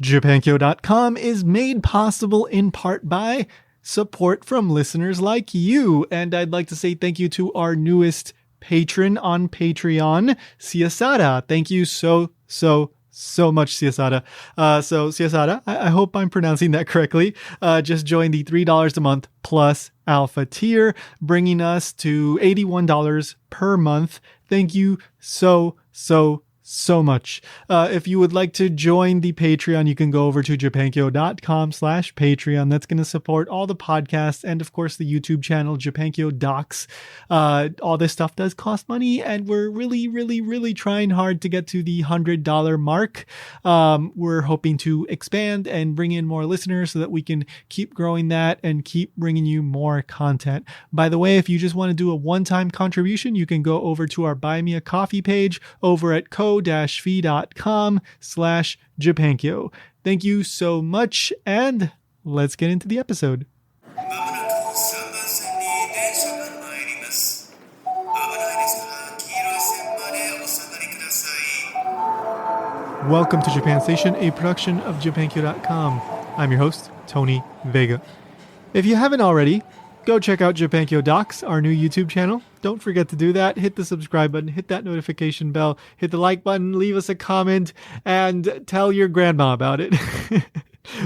Japankyo.com is made possible in part by support from listeners like you. And I'd like to say thank you to our newest patron on Patreon, Siasada. Thank you so much, Siasada. So Siasada, I hope I'm pronouncing that correctly. Just joined the $3 a month plus alpha tier, bringing us to $81 per month. Thank you so much. If you would like to join the Patreon, you can go over to japankyo.com/Patreon. That's going to support all the podcasts and, of course, the YouTube channel, Japankyo Docs. All this stuff does cost money, and we're really trying hard to get to the $100 mark. We're hoping to expand and bring in more listeners so that we can keep growing that and keep bringing you more content. By the way, if you just want to do a one-time contribution, you can go over to our Buy Me a Coffee page over at ko-fi.com/Japankyo. Thank you so much, and let's get into the episode. Welcome to Japan Station, a production of Japankyo.com. I'm your host, Tony Vega. If you haven't already, go check out Japankyo Docs, our new YouTube channel. Don't forget to do that. Hit the subscribe button, hit that notification bell, hit the like button, leave us a comment, and tell your grandma about it.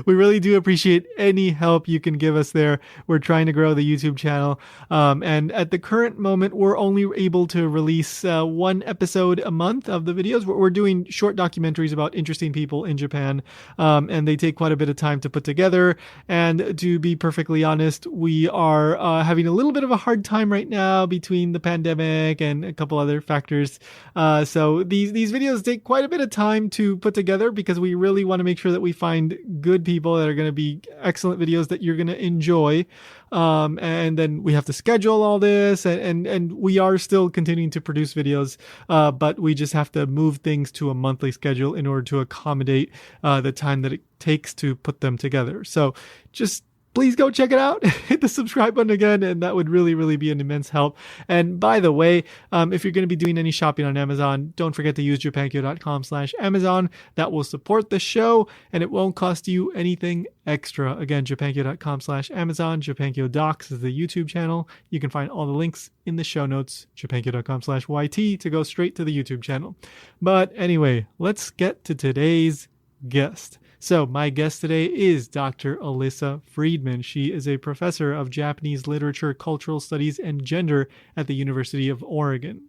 We really do appreciate any help you can give us there. We're trying to grow the YouTube channel. And at the current moment, we're only able to release one episode a month of the videos. We're doing short documentaries about interesting people in Japan. And they take quite a bit of time to put together. And to be perfectly honest, we are having a little bit of a hard time right now between the pandemic and a couple other factors. So these videos take quite a bit of time to put together because we really want to make sure that we find good people that are going to be excellent videos that you're going to enjoy. And then we have to schedule all this and we are still continuing to produce videos, but we just have to move things to a monthly schedule in order to accommodate the time that it takes to put them together. So just please go check it out. Hit the subscribe button again, and that would really be an immense help. And by the way, if you're going to be doing any shopping on Amazon, don't forget to use japankyo.com/Amazon. That will support the show, and it won't cost you anything extra. Again, japankyo.com/Amazon. Japankyo Docs is the YouTube channel. You can find all the links in the show notes, japankyo.com/YT, to go straight to the YouTube channel. But anyway, let's get to today's guest. So my guest today is Dr. Alisa Freedman. She is a professor of Japanese literature, cultural studies, and gender at the University of Oregon.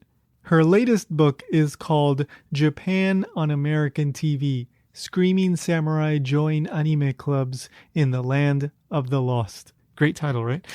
Her latest book is called Japan on American TV: Screaming Samurai Join Anime Clubs in the Land of the Lost. Great title, right?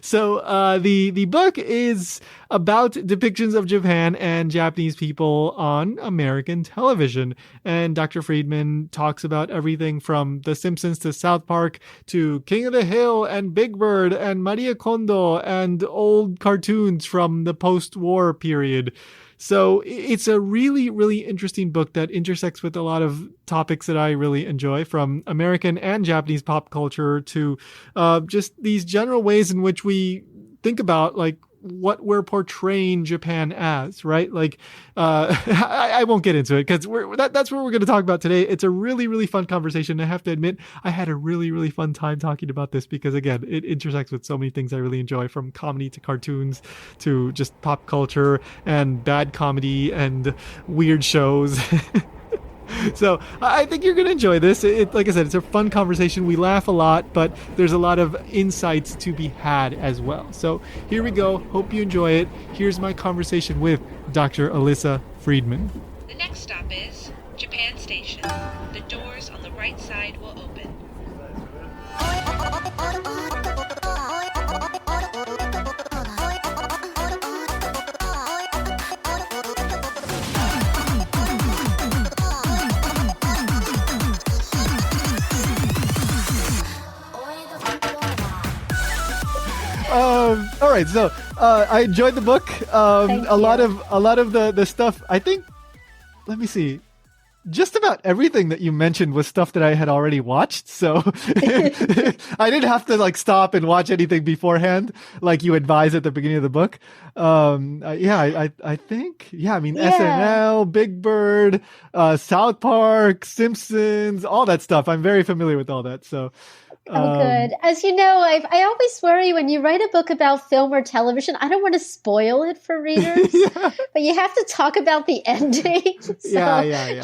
So the book is about depictions of Japan and Japanese people on American television. And Dr. Freedman talks about everything from The Simpsons to South Park to King of the Hill and Big Bird and Maria Kondo and old cartoons from the post-war period. So it's a really interesting book that intersects with a lot of topics that I really enjoy, from American and Japanese pop culture to just these general ways in which we think about like what we're portraying Japan as, right? Like, I won't get into it because that's what we're going to talk about today. It's a really fun conversation. I have to admit, I had a really fun time talking about this because, again, it intersects with so many things I really enjoy, from comedy to cartoons to just pop culture and bad comedy and weird shows. So I think you're going to enjoy this. Like I said, it's a fun conversation. We laugh a lot, but there's a lot of insights to be had as well. So here we go. Hope you enjoy it. Here's my conversation with Dr. Alisa Freedman. The next stop is Japan Station. The doors on the right side will open. All right, so I enjoyed the book. A lot of the stuff. I think. Let me see. just about everything that you mentioned was stuff that I had already watched. So I didn't have to like stop and watch anything beforehand, like you advise at the beginning of the book. I think, I mean, Yeah. SNL, Big Bird, South Park, Simpsons, all that stuff. I'm very familiar with all that. So, Oh, good. As you know, I always worry when you write a book about film or television, I don't want to spoil it for readers, but you have to talk about the ending. So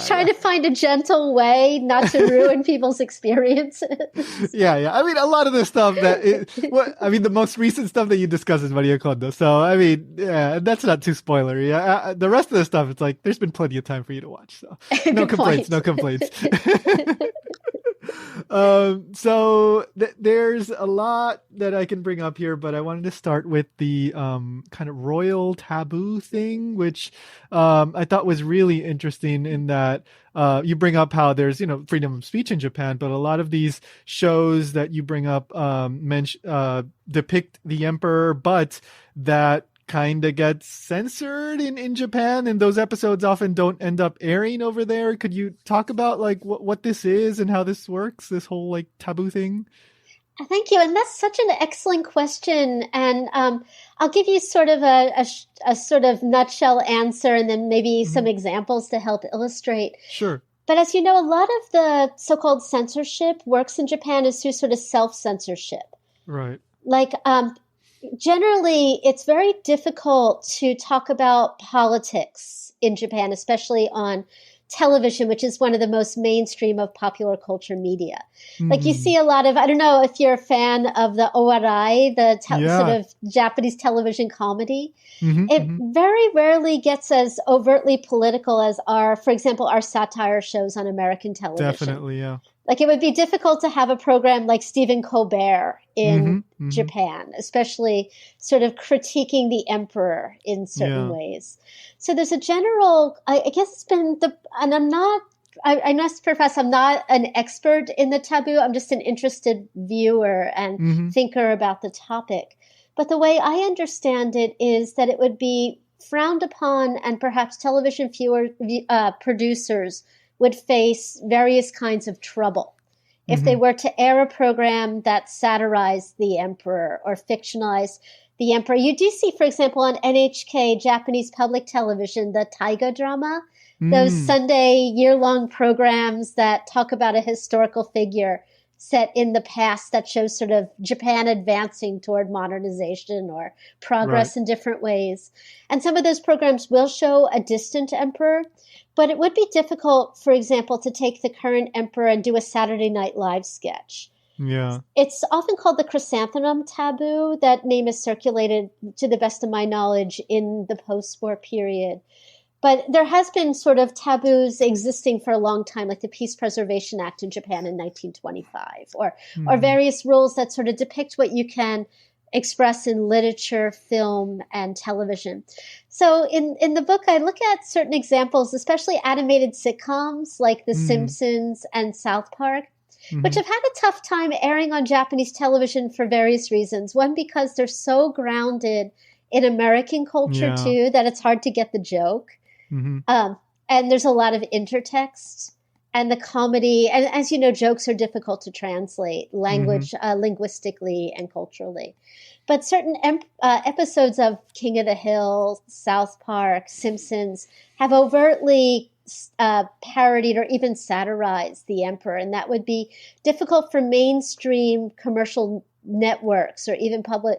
trying to find a gentle way not to ruin people's experiences. I mean, a lot of the stuff the most recent stuff that you discuss is Maria Kondo. So, I mean, that's not too spoilery. The rest of the stuff, it's like, there's been plenty of time for you to watch. So no complaints. There's a lot that I can bring up here, but I wanted to start with the kind of royal taboo thing, which I thought was really interesting in that you bring up how there's, freedom of speech in Japan, but a lot of these shows that you bring up depict the emperor, but that kind of gets censored in Japan, and those episodes often don't end up airing over there. Could you talk about like what this is and how this works, this whole like taboo thing? Thank you. And that's such an excellent question. And I'll give you sort of a sort of nutshell answer and then maybe some examples to help illustrate. Sure. But as you know, a lot of the so-called censorship works in Japan is through sort of self-censorship. Right. Like, generally, it's very difficult to talk about politics in Japan, especially on television, which is one of the most mainstream of popular culture media. Like you see a lot of, I don't know if you're a fan of the owarai, sort of Japanese television comedy. It very rarely gets as overtly political as for example, our satire shows on American television. Definitely, yeah. Like it would be difficult to have a program like Stephen Colbert in Japan, especially sort of critiquing the emperor in certain ways. So there's a general, I guess it's been I must profess I'm not an expert in the taboo. I'm just an interested viewer and thinker about the topic. But the way I understand it is that it would be frowned upon and perhaps television producers would face various kinds of trouble if they were to air a program that satirized the emperor or fictionalized the emperor. You do see, for example, on NHK, Japanese public television, the Taiga drama, those Sunday year-long programs that talk about a historical figure set in the past that shows sort of Japan advancing toward modernization or progress in different ways. And some of those programs will show a distant emperor, but it would be difficult, for example, to take the current emperor and do a Saturday Night Live sketch. Yeah. It's often called the chrysanthemum taboo. That name is circulated, to the best of my knowledge, in the post-war period. But there has been sort of taboos existing for a long time, like the Peace Preservation Act in Japan in 1925, or various rules that sort of depict what you can express in literature, film, and television. So in the book, I look at certain examples, especially animated sitcoms like The Simpsons and South Park, which have had a tough time airing on Japanese television for various reasons. One, because they're so grounded in American culture, too, that it's hard to get the joke. And there's a lot of intertext. And the comedy, and as you know, jokes are difficult to translate linguistically and culturally. But certain episodes of King of the Hill, South Park, Simpsons have overtly parodied or even satirized the emperor. And that would be difficult for mainstream commercial networks or even public,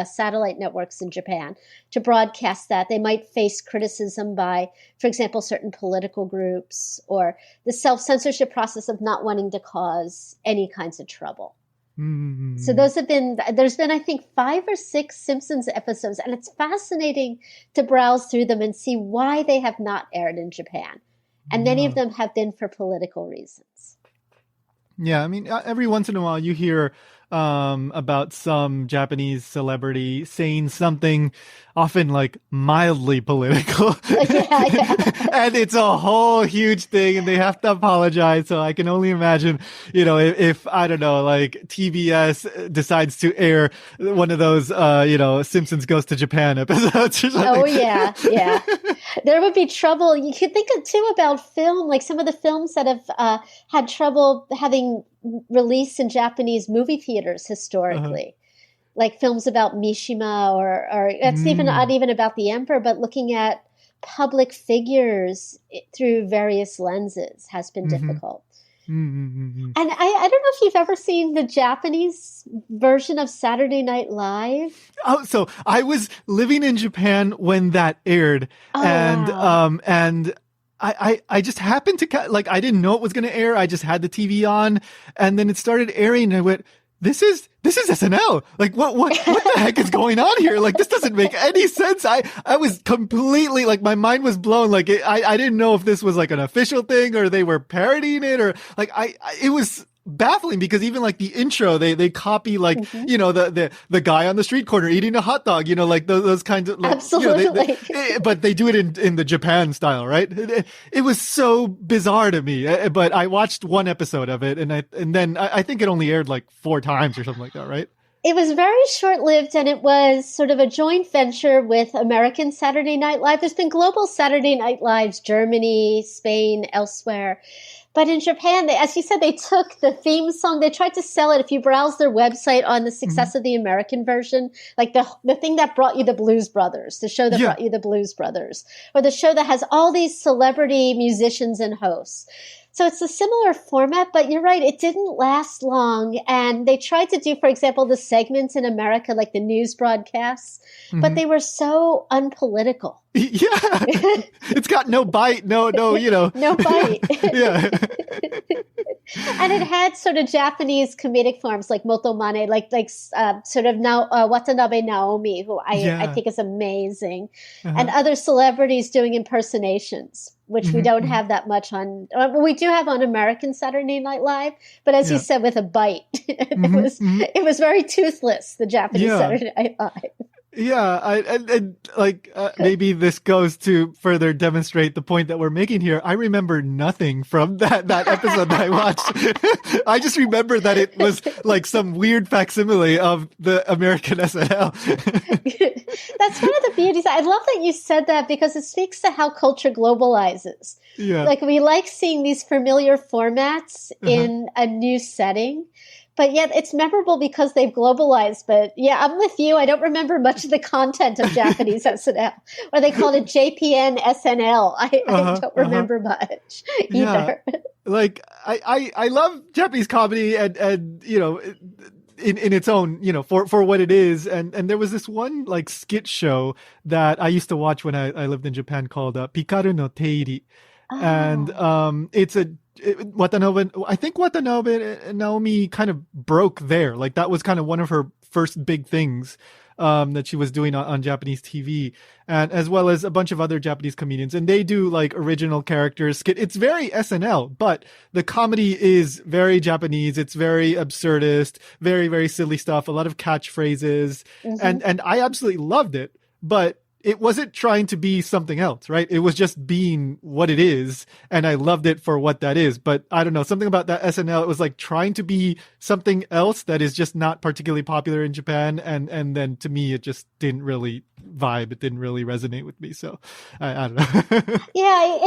satellite networks in Japan to broadcast that. They might face criticism by, for example, certain political groups, or the self-censorship process of not wanting to cause any kinds of trouble. So there's been, I think, 5 or 6 Simpsons episodes, and it's fascinating to browse through them and see why they have not aired in Japan. And many of them have been for political reasons. Yeah, I mean, every once in a while you hear about some Japanese celebrity saying something often like mildly political. And it's a whole huge thing and they have to apologize. So I can only imagine, if I don't know, like TBS decides to air one of those, Simpsons Goes to Japan episodes or something. Oh, yeah. Yeah. There would be trouble. You could think of too about film, like some of the films that have had trouble having released in Japanese movie theaters historically. Like films about Mishima or it's even not even about the emperor, but looking at public figures through various lenses has been difficult. And I don't know if you've ever seen the Japanese version of Saturday Night Live. Oh, so I was living in Japan when that aired, and I just happened to I didn't know it was going to air. I just had the TV on, and then it started airing, and I went, This is SNL. Like, what the heck is going on here? Like, this doesn't make any sense. I was completely, like, my mind was blown. Like, I didn't know if this was like an official thing or they were parodying it or like, it was baffling because even like the intro, they copy like, the guy on the street corner eating a hot dog, like those kinds of, like, absolutely. But they do it in the Japan style, right? It was so bizarre to me, but I watched one episode of it and then I think it only aired like 4 times or something like that, right? It was very short-lived, and it was sort of a joint venture with American Saturday Night Live. There's been global Saturday Night Lives, Germany, Spain, elsewhere. But in Japan, as you said, they took the theme song. They tried to sell it. If you browse their website on the success of the American version, like the thing that brought you the Blues Brothers, the show that brought you the Blues Brothers, or the show that has all these celebrity musicians and hosts. So it's a similar format, but you're right, it didn't last long. And they tried to do, for example, the segments in America, like the news broadcasts, but they were so unpolitical. Yeah. It's got no bite, no, No bite. Yeah. And it had sort of Japanese comedic forms like motomane, like sort of Watanabe Naomi, who I think is amazing, and other celebrities doing impersonations, which we don't have that much on. We do have on American Saturday Night Live, but as you said, with a bite, it was very toothless. The Japanese Saturday Night Live. Yeah, maybe this goes to further demonstrate the point that we're making here. I remember nothing from that episode that I watched. I just remember that it was like some weird facsimile of the American SNL. That's one of the beauties. I love that you said that because it speaks to how culture globalizes. Yeah. Like we like seeing these familiar formats in a new setting. But yet it's memorable because they've globalized. But yeah, I'm with you. I don't remember much of the content of Japanese SNL. Or they called it JPN SNL. I don't remember much either. Yeah. Like, I love Japanese comedy and in its own, for what it is. And there was this one like skit show that I used to watch when I lived in Japan called Pikaru no Teiri. And it's I think Watanabe Naomi kind of broke there. Like that was kind of one of her first big things that she was doing on Japanese TV, and as well as a bunch of other Japanese comedians. And they do like original characters. It's very SNL, but the comedy is very Japanese. It's very absurdist, very, very silly stuff, a lot of catchphrases. And I absolutely loved it, but it wasn't trying to be something else, right? It was just being what it is. And I loved it for what that is. But I don't know, something about that SNL, it was like trying to be something else that is just not particularly popular in Japan. And then to me, it just didn't really vibe. It didn't really resonate with me. So I don't know. Yeah,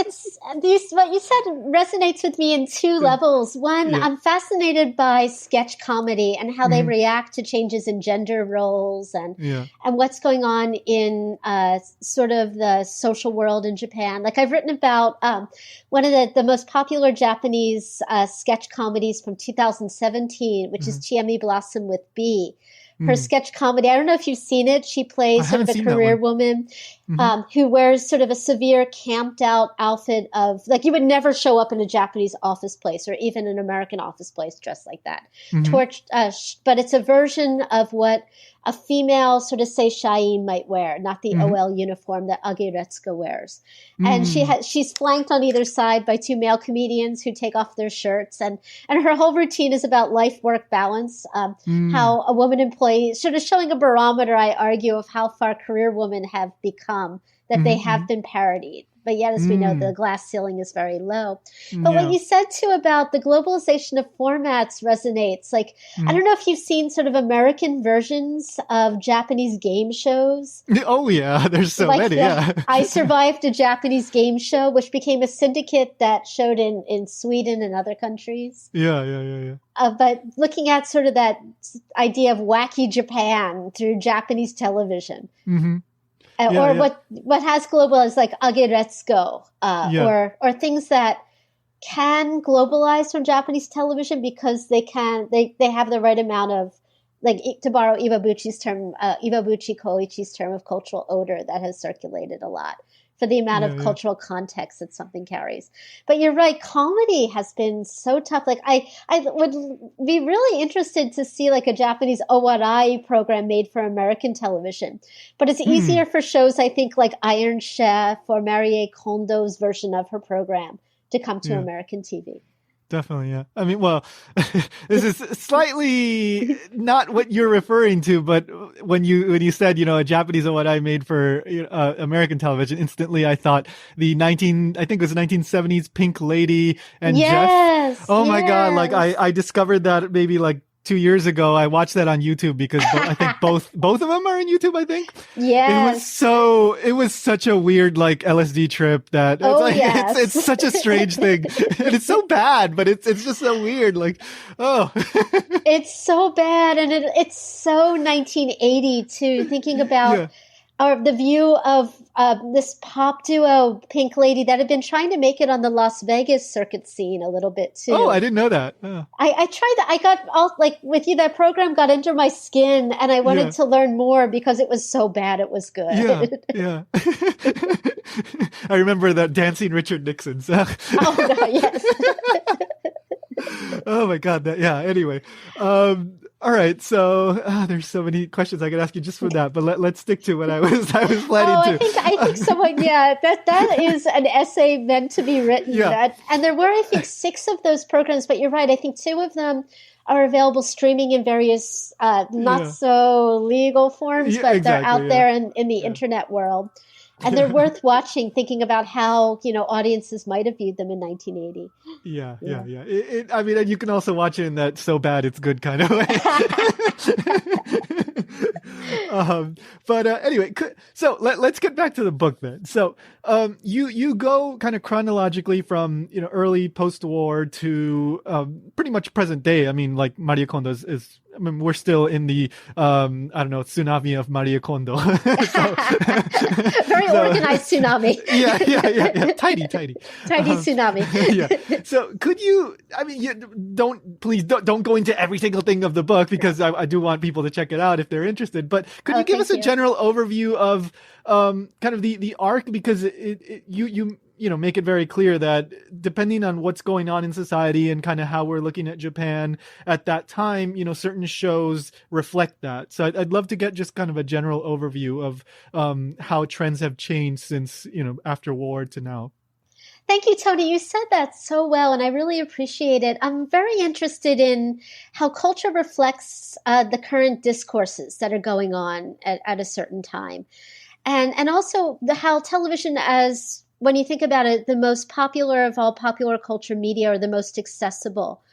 what you said resonates with me in 2 levels. One, I'm fascinated by sketch comedy and how they react to changes in gender roles and what's going on in sort of the social world in Japan. Like I've written about one of the most popular Japanese sketch comedies from 2017, which is Chiami Blossom with B. Her sketch comedy. I don't know if you've seen it. She plays sort of a career woman who wears sort of a severe camped out outfit of like you would never show up in a Japanese office place or even an American office place dressed like that. But it's a version of what a female sort of seishain might wear, not the OL uniform that Ageretsuka wears. And she's flanked on either side by two male comedians who take off their shirts. And her whole routine is about life-work balance, how a woman employee, sort of showing a barometer, I argue, of how far career women have become, that they have been parodied. But yet, as we know, the glass ceiling is very low. But what you said, too, about the globalization of formats resonates. Like, I don't know if you've seen sort of American versions of Japanese game shows. Oh, yeah. There's so many, yeah. I Survived a Japanese Game Show, which became a syndicate that showed in Sweden and other countries. Yeah. But looking at sort of that idea of wacky Japan through Japanese television. What has global is like Ageretsuko, or things that can globalize from Japanese television because they have the right amount of, like, to borrow Iwabuchi's term, Iwabuchi Koichi's term of cultural odor that has circulated a lot for the amount of cultural context that something carries. But you're right, comedy has been so tough. Like I would be really interested to see like a Japanese owarai program made for American television. But it's easier for shows, I think, like Iron Chef or Marie Kondo's version of her program to come to American TV. Definitely, yeah. I mean, well, this is slightly not what you're referring to, but when you said, a Japanese what I made for American television, instantly I thought I think it was 1970s Pink Lady and Jeff. Oh my God. Like I discovered that maybe like 2 years ago. I watched that on YouTube because I think both of them are on YouTube, I think. Yes. It was such a weird like LSD trip that it's such a strange thing. And it's so bad, but it's just so weird. Like, oh. It's so bad. And it's so 1980 too, thinking about the view of this pop duo, Pink Lady, that had been trying to make it on the Las Vegas circuit scene a little bit too. Oh, I didn't know that. Oh. I tried that. I got all, like with you, that program got under my skin and I wanted to learn more because it was so bad it was good. Yeah. I remember that Dancing Richard Nixon. So. Oh, God, yes. Oh my God. Anyway. All right, so there's so many questions I could ask you just for that, but let's stick to what I was planning to. I think someone, that is an essay meant to be written. Yeah. And there were, I think, 6 of those programs, but you're right. I think 2 of them are available streaming in various not so legal forms, but they're out there in the internet world. And they're worth watching, thinking about how, audiences might have viewed them in 1980. Yeah. I mean, and you can also watch it in that so bad it's good kind of way. But anyway, so let's get back to the book then. So you go kind of chronologically from early post-war to pretty much present day. I mean, like Maria Kondo is I mean, we're still in the tsunami of Maria Kondo. Very organized tsunami. Yeah. Tiny tsunami. Yeah. So could you? I mean, don't go into every single thing of the book because I do want people to check it out if they're interested. But could you give us a general overview of kind of the arc, because you make it very clear that depending on what's going on in society and kind of how we're looking at Japan at that time, certain shows reflect that. So I'd love to get just kind of a general overview of how trends have changed since, after war to now. Thank you, Tony. You said that so well, and I really appreciate it. I'm very interested in how culture reflects the current discourses that are going on at a certain time. And also how television, as when you think about it, the most popular of all popular culture media, or the most accessible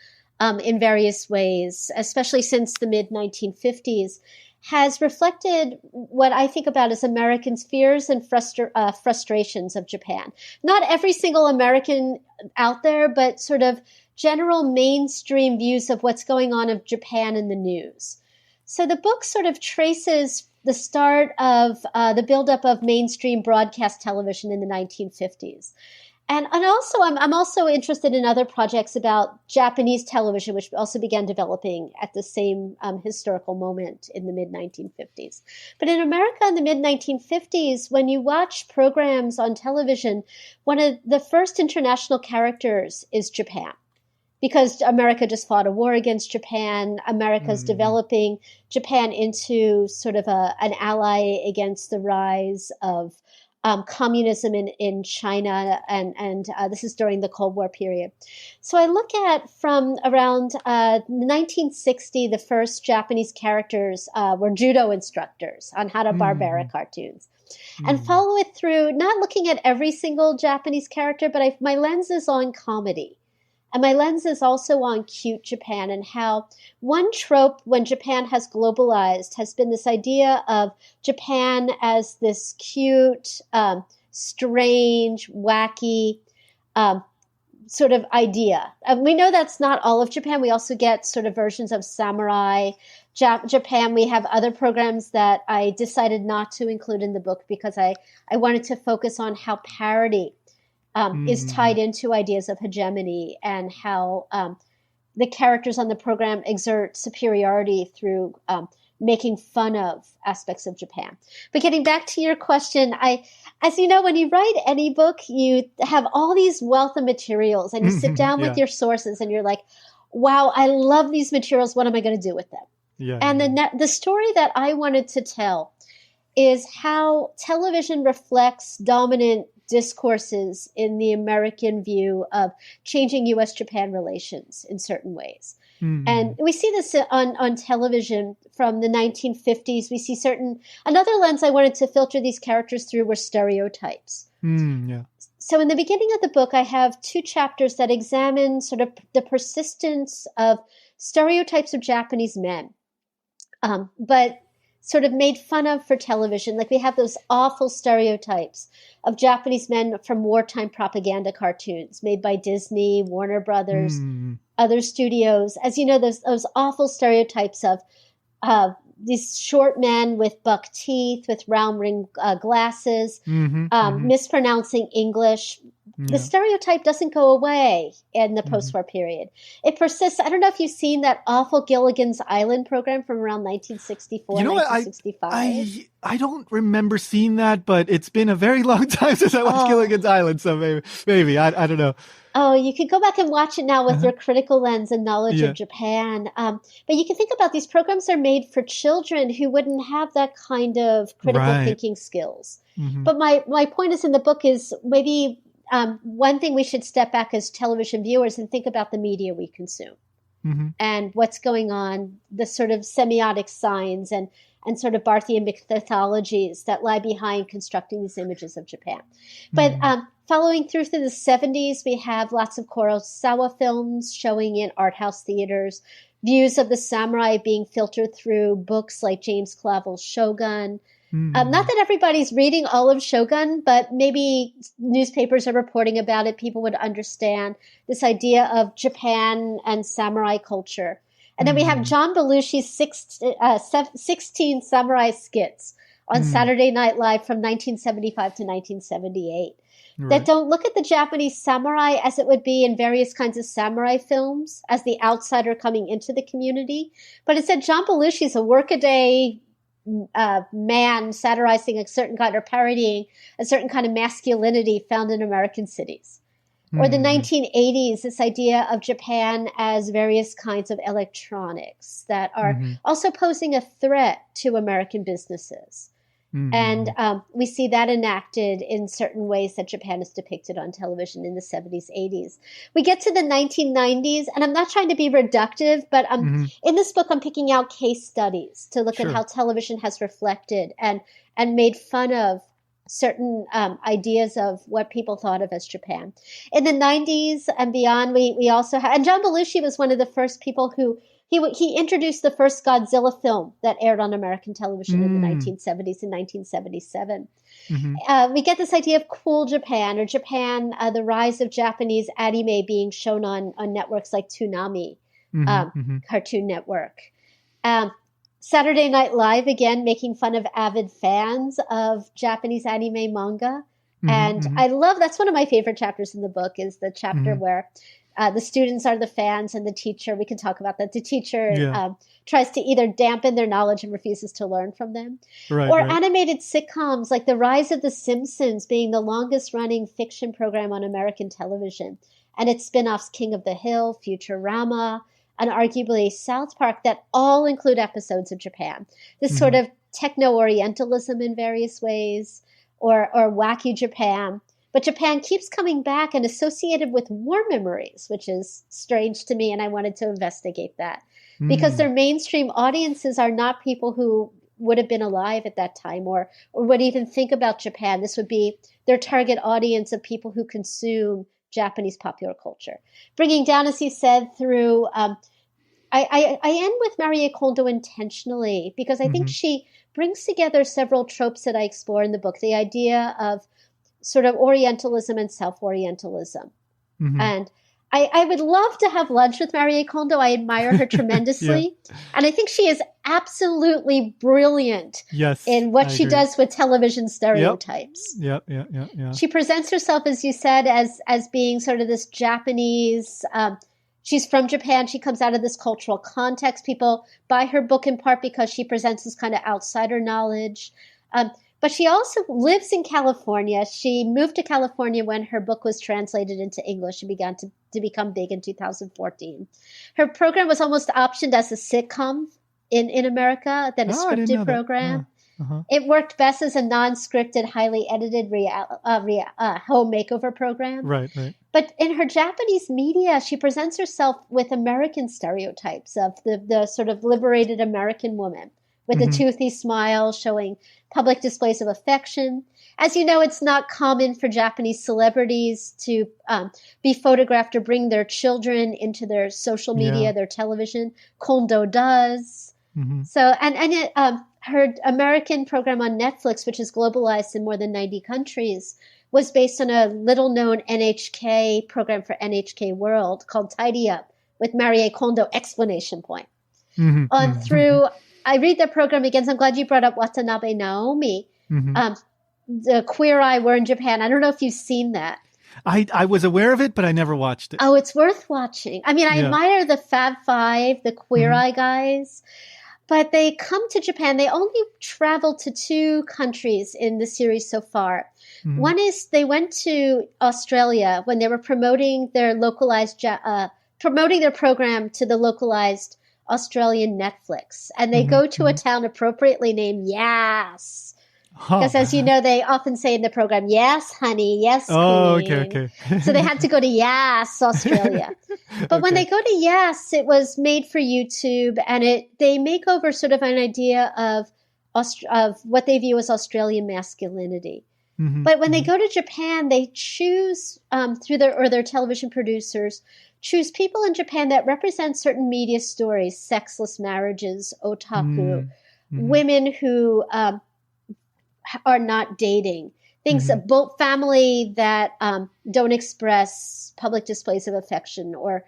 in various ways, especially since the mid-1950s, has reflected what I think about as Americans' fears and frustrations of Japan. Not every single American out there, but sort of general mainstream views of what's going on of Japan in the news. So the book sort of traces the start of the buildup of mainstream broadcast television in the 1950s. And also, I'm also interested in other projects about Japanese television, which also began developing at the same historical moment in the mid-1950s. But in America in the mid-1950s, when you watch programs on television, one of the first international characters is Japan. because America just fought a war against Japan. America's developing Japan into sort of an ally against the rise of communism in China, and this is during the Cold War period. So I look at from around 1960, the first Japanese characters were judo instructors on Hanna-Barbera cartoons. And follow it through, not looking at every single Japanese character, but my lens is on comedy. And my lens is also on cute Japan, and how one trope when Japan has globalized has been this idea of Japan as this cute, strange, wacky sort of idea. We know that's not all of Japan. We also get sort of versions of samurai Japan. We have other programs that I decided not to include in the book because I wanted to focus on how parody is tied into ideas of hegemony, and how the characters on the program exert superiority through making fun of aspects of Japan. But getting back to your question, as you know, when you write any book, you have all these wealth of materials, and you sit down with your sources and you're like, wow, I love these materials. What am I going to do with them? And the story that I wanted to tell is how television reflects dominant discourses in the American view of changing U.S.-Japan relations in certain ways. And we see this on television from the 1950s. We see another lens I wanted to filter these characters through were stereotypes. So in the beginning of the book, I have 2 chapters that examine sort of the persistence of stereotypes of Japanese men, but sort of made fun of for television. Like we have those awful stereotypes of Japanese men from wartime propaganda cartoons made by Disney, Warner Brothers, other studios. As you know, those awful stereotypes of these short men with buck teeth, with round ring glasses, mispronouncing English. The stereotype doesn't go away in the post-war period. It persists. I don't know if you've seen that awful Gilligan's Island program from around 1964, 1965. I don't remember seeing that, but it's been a very long time since I watched Gilligan's Island, so maybe I don't know. Oh, you can go back and watch it now with your critical lens and knowledge of Japan. But you can think about these programs are made for children who wouldn't have that kind of critical thinking skills. But my point is in the book is maybe one thing we should step back as television viewers and think about the media we consume and what's going on, the sort of semiotic signs and sort of Barthian mythologies that lie behind constructing these images of Japan. But following through the 70s, we have lots of Kurosawa films showing in art house theaters, views of the samurai being filtered through books like James Clavell's Shogun. Not that everybody's reading all of Shogun, but maybe newspapers are reporting about it. People would understand this idea of Japan and samurai culture. And then we have John Belushi's 16 samurai skits on Saturday Night Live from 1975 to 1978 that don't look at the Japanese samurai as it would be in various kinds of samurai films as the outsider coming into the community. But instead, John Belushi's a workaday man satirizing a certain kind or parodying a certain kind of masculinity found in American cities. Or the 1980s, this idea of Japan as various kinds of electronics that are also posing a threat to American businesses. And we see that enacted in certain ways that Japan is depicted on television in the 70s, 80s. We get to the 1990s, and I'm not trying to be reductive, but in this book, I'm picking out case studies to look at how television has reflected and made fun of certain ideas of what people thought of as Japan. In the 90s and beyond, we also have, and John Belushi was one of the first people who, he introduced the first Godzilla film that aired on American television in the 1970s in 1977. We get this idea of cool Japan, or Japan, the rise of Japanese anime being shown on networks like Toonami, Cartoon Network. Saturday Night Live, again, making fun of avid fans of Japanese anime manga. And I love, that's one of my favorite chapters in the book, is the chapter where the students are the fans and the teacher, we can talk about that, the teacher tries to either dampen their knowledge and refuses to learn from them. Animated sitcoms like The Rise of the Simpsons being the longest running fiction program on American television. and its spin-offs King of the Hill, Futurama, and arguably South Park that all include episodes of Japan. This sort of techno-Orientalism in various ways, or wacky Japan. But Japan keeps coming back and associated with war memories, which is strange to me, and I wanted to investigate that. Because their mainstream audiences are not people who would have been alive at that time or would even think about Japan. This would be their target audience of people who consume Japanese popular culture. Bringing down, as you said, through... I end with Marie Kondo intentionally because I think she brings together several tropes that I explore in the book. The idea of sort of Orientalism and self-Orientalism. And I would love to have lunch with Marie Kondo. I admire her tremendously. And I think she is absolutely brilliant in what she does with television stereotypes. She presents herself, as you said, as being sort of this Japanese... she's from Japan. She comes out of this cultural context. People buy her book in part because she presents this kind of outsider knowledge. But she also lives in California. She moved to California when her book was translated into English and began to become big in 2014. Her program was almost optioned as a sitcom in America than a scripted program. It worked best as a non-scripted, highly edited home makeover program. Right. But in her Japanese media, she presents herself with American stereotypes of the sort of liberated American woman with a toothy smile, showing public displays of affection. As you know, it's not common for Japanese celebrities to be photographed or bring their children into their social media, their television. Kondo does. So, her American program on Netflix, which is globalized in more than 90 countries, was based on a little-known NHK program for NHK World called Tidy Up with Marie Kondo, exclamation point. I read the program again, so I'm glad you brought up Watanabe Naomi. The Queer Eye, We're in Japan. I don't know if you've seen that. I was aware of it, but I never watched it. Oh, it's worth watching. I mean, I admire the Fab Five, the Queer Eye guys, but they come to Japan. They only traveled to 2 countries in the series so far. One is they went to Australia when they were promoting their localized, promoting their program to the localized Australian Netflix. And they go to a town appropriately named Yass. Because as you know, they often say in the program, yes, honey, yes, queen. Oh, okay. So they had to go to Yass, Australia. But when they go to Yass, it was made for YouTube, and they make over sort of an idea of what they view as Australian masculinity. But when they go to Japan, they choose through their television producers, choose people in Japan that represent certain media stories, sexless marriages, otaku, women who are not dating, things both family that don't express public displays of affection or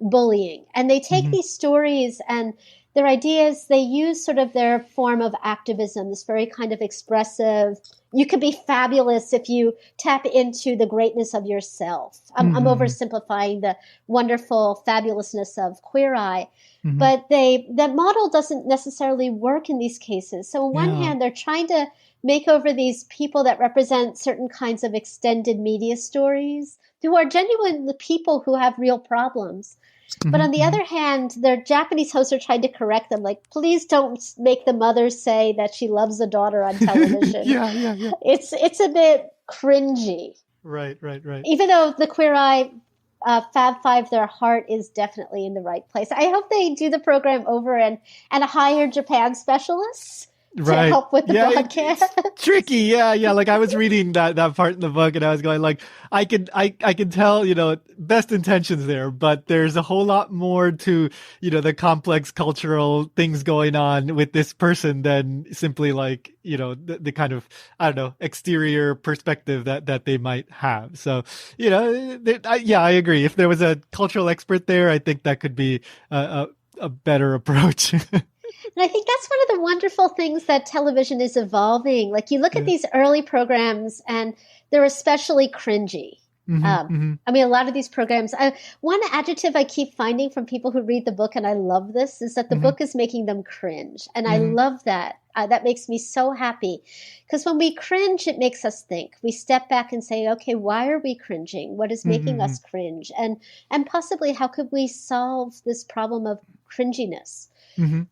bullying. And they take these stories and their ideas, they use sort of their form of activism, this very kind of expressive, you could be fabulous if you tap into the greatness of yourself. I'm oversimplifying the wonderful fabulousness of Queer Eye. But that model doesn't necessarily work in these cases. So on one hand, they're trying to make over these people that represent certain kinds of extended media stories who are genuinely people who have real problems. But on the other hand, their Japanese hosts are trying to correct them. Like, please don't make the mother say that she loves the daughter on television. It's a bit cringy. Right. Even though the Queer Eye Fab Five, their heart is definitely in the right place. I hope they do the program over and hire Japan specialists to help with the broadcast. It's tricky. Yeah. Like I was reading that part in the book and I was going like, I can tell, best intentions there, but there's a whole lot more to, the complex cultural things going on with this person than simply like, the kind of, I don't know, exterior perspective that they might have. So, I agree. If there was a cultural expert there, I think that could be a better approach. And I think that's one of the wonderful things that television is evolving. Like you look at these early programs and they're especially cringy. I mean, a lot of these programs, one adjective I keep finding from people who read the book, and I love this, is that the book is making them cringe. And I love that. That makes me so happy. Because when we cringe, it makes us think. We step back and say, okay, why are we cringing? What is making us cringe? And possibly, how could we solve this problem of cringiness?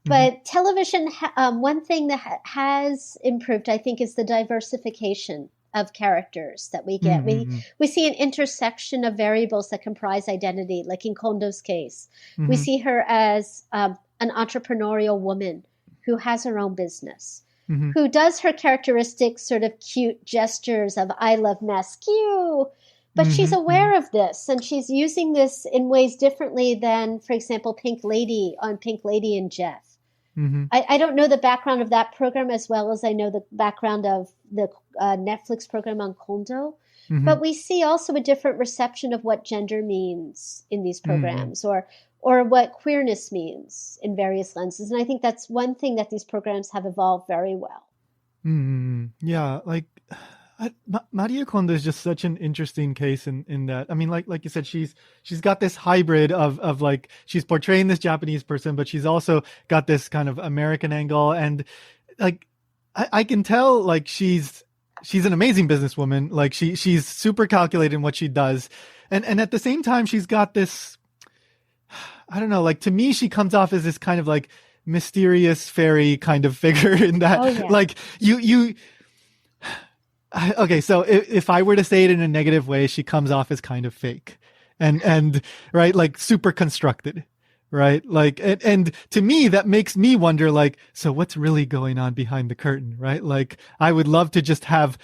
But television, one thing that has improved, I think, is the diversification of characters that we get. We see an intersection of variables that comprise identity, like in Kondo's case. We see her as an entrepreneurial woman who has her own business, who does her characteristic sort of cute gestures of I love mascu, but she's aware of this, and she's using this in ways differently than, for example, Pink Lady and Jeff. I don't know the background of that program as well as I know the background of the Netflix program on Kondo. But we see also a different reception of what gender means in these programs or what queerness means in various lenses. And I think that's one thing that these programs have evolved very well. Yeah, like Maria Kondo is just such an interesting case in that. I mean, like you said, she's got this hybrid of like, she's portraying this Japanese person, but she's also got this kind of American angle. And like, I can tell like she's an amazing businesswoman. Like she's super calculated in what she does. And at the same time, she's got this, I don't know, like to me, she comes off as this kind of like mysterious fairy kind of figure in that, like you, okay, so if I were to say it in a negative way, she comes off as kind of fake and right, like super constructed, right? Like, and to me, that makes me wonder, like, so what's really going on behind the curtain, right? Like, I would love to just have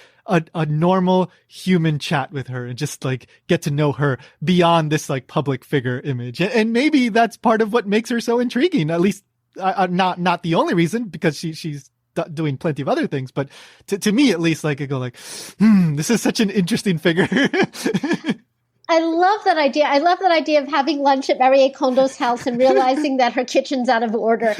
a normal human chat with her and just like get to know her beyond this like public figure image. And maybe that's part of what makes her so intriguing, at least not the only reason, because she's doing plenty of other things, but to me at least, like I go like, this is such an interesting figure. I love that idea. I love that idea of having lunch at Marie Kondo's house and realizing that her kitchen's out of order.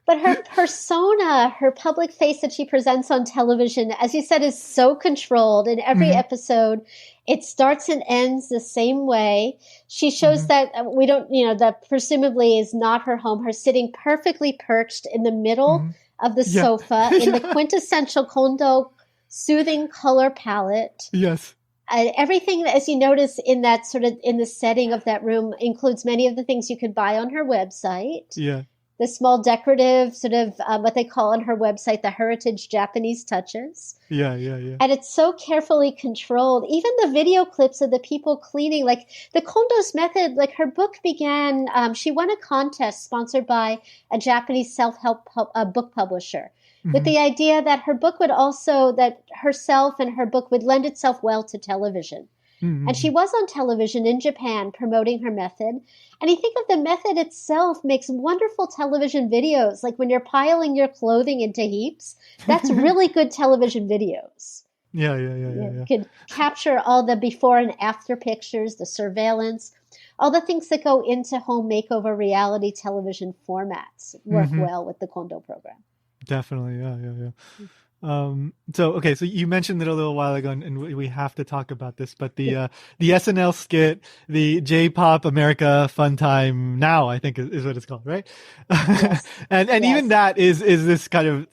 But her persona, her public face that she presents on television, as you said, is so controlled. In every episode, it starts and ends the same way. She shows that we don't, that presumably is not her home. Her sitting perfectly perched in the middle of the sofa in the quintessential Kondo soothing color palette. Yes. Everything, as you notice in that sort of in the setting of that room, includes many of the things you could buy on her website. Yeah. The small decorative sort of what they call on her website, the heritage Japanese touches. Yeah. And it's so carefully controlled. Even the video clips of the people cleaning, like the Kondo's method, like her book began, she won a contest sponsored by a Japanese self-help book publisher. With the idea that her book would also, that herself and her book would lend itself well to television. And she was on television in Japan promoting her method. And you think of the method itself makes wonderful television videos. Like when you're piling your clothing into heaps, that's really good television videos. Yeah. You could capture all the before and after pictures, the surveillance, all the things that go into home makeover reality television formats work well with the Kondo program. Definitely. Yeah. So you mentioned it a little while ago, and we have to talk about this, but the SNL skit, the J-pop America Fun Time Now, I think is what it's called, right? Yes. and yes. Even that is this kind of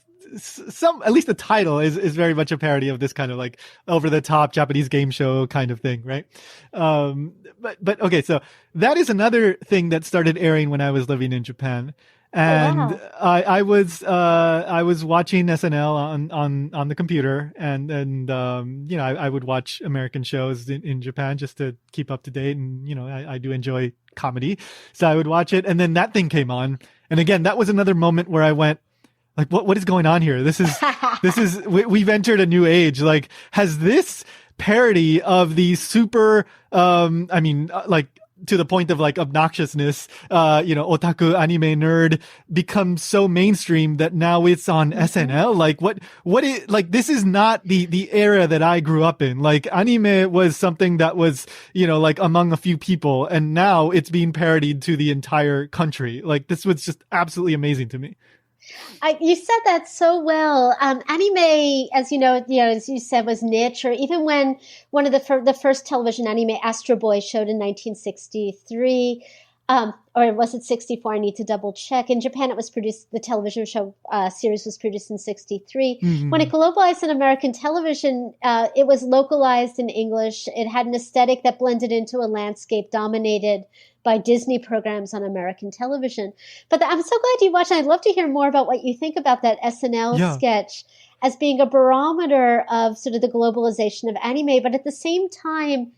at least the title is very much a parody of this kind of like over the top Japanese game show kind of thing, right? But okay, so that is another thing that started airing when I was living in Japan. And I was watching SNL on the computer, and I would watch American shows in Japan just to keep up to date, and I do enjoy comedy, so I would watch it, and then that thing came on, and again that was another moment where I went like, what is going on here? This is we've entered a new age. Like, has this parody of the super like to the point of like obnoxiousness, otaku anime nerd become so mainstream that now it's on SNL. Like what is, like, this is not the era that I grew up in. Like anime was something that was, like among a few people, and now it's being parodied to the entire country. Like this was just absolutely amazing to me. You said that so well. Anime, as as you said, was niche. Or even when one of the first television anime, Astro Boy, showed in 1963, or was it 64? I need to double check. In Japan, it was produced. The television show series was produced in 63. Mm-hmm. When it globalized in American television, it was localized in English. It had an aesthetic that blended into a landscape dominated by Disney programs on American television. But I'm so glad you watched. I'd love to hear more about what you think about that SNL sketch as being a barometer of sort of the globalization of anime, but at the same time,